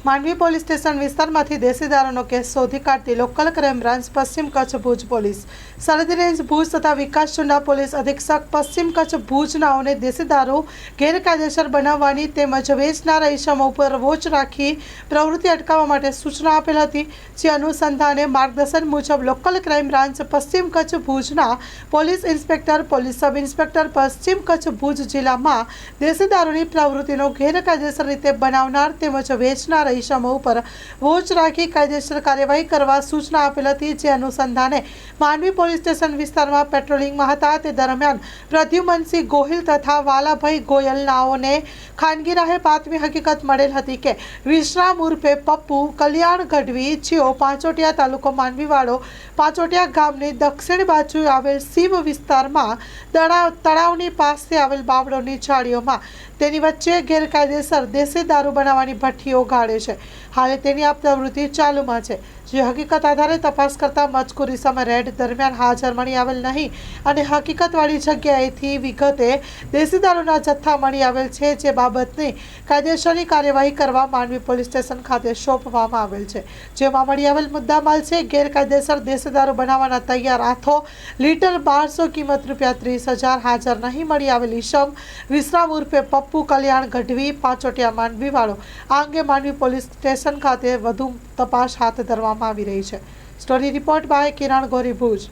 Mandvi police station વિસ્તારમાંથી દેશી દારૂનો કેસ શોધી કાઢતી લોકલ ક્રાઇમ બ્રાન્ચ પશ્ચિમ કચ્છ ભુજ પોલીસ સરહદી રેન્જ ભુજ તથા વિકાસ ચુંડા પોલીસ અધિક્ષક પશ્ચિમ કચ્છ ભુજનાઓને દેશી દારૂ ગેરકાયદેસર બનાવવાની તેમજ વેચનારા ઇસમો ઉપર વોચ રાખી પ્રવૃત્તિ અટકાવવા માટે સૂચના આપેલ હતી। જે અનુસંધાને માર્ગદર્શન મુજબ લોકલ ક્રાઇમ બ્રાન્ચ પશ્ચિમ કચ્છ ભુજના police inspector police sub inspector પશ્ચિમ કચ્છ ભુજ જિલ્લામાં દેશી દારૂની પ્રવૃત્તિનો ગેરકાયદેસર રીતે બનાવનાર તેમજ વેચનાર ઇસમો ઉપર વોચ રાખી કાયદેસર કાર્યવાહી કરવા સૂચના આપેલ હતી। જે અનુસંધાને માંડવી પોલીસ સ્ટેશન વિસ્તારમાં પેટ્રોલિંગમાં હતા તે દરમિયાન પ્રદ્યુમનસિંહ ગોહિલ તથા વાલાભાઈ ગોયલ નાઓને ખાનગી રાહે બાતમી હકીકત મળેલ હતી કે વિશ્રામ ઉર્ફે પપ્પુ કલ્યાણ ગઢવી જેઓ પાંચોટિયા તાલુકો માંડવીવાળો પાંચોટિયા ગામની દક્ષિણ બાજુ આવેલ સીમ વિસ્તારમાં તળાવની પાસે આવેલ બાવળોની ઝાડીઓમાં તેની વચ્ચે ગેરકાયદેસર દેશી દારૂ બનાવવાની ભઠ્ઠીઓ ગાળે છે। હાલે તેની આ પ્રવૃત્તિ ચાલુમાં છે। જે હકીકત આધારે તપાસ કરતા મજકૂરી સમય રેડ દરમિયાન હાજર મળી આવેલ નહીં અને હકીકતવાળી જગ્યાએથી વિગતે દેશી દારૂના જથ્થા મળી આવેલ છે। જે બાબતની કાયદેસરની કાર્યવાહી કરવા માંડવી પોલીસ સ્ટેશન ખાતે સોંપવામાં આવેલ છે। જેમાં મળી આવેલ મુદ્દામાલ છે ગેરકાયદેસર દેશી દારૂ બનાવવાના તૈયાર હાથો લીટર 1200 કિંમત ₹30,000 હાજર નહીં મળી આવેલ ઈસમ વિશ્રામ ઉર્ફે પપ્પુ કલ્યાણ ગઢવી પાંચોટિયા માંડવીવાળો આ અંગે માંડવી પોલીસ સ્ટેશન ખાતે વધુ તપાસ હાથ ધરવામાં આવી રહી છે। Story report by Kiran Gori Bhuj.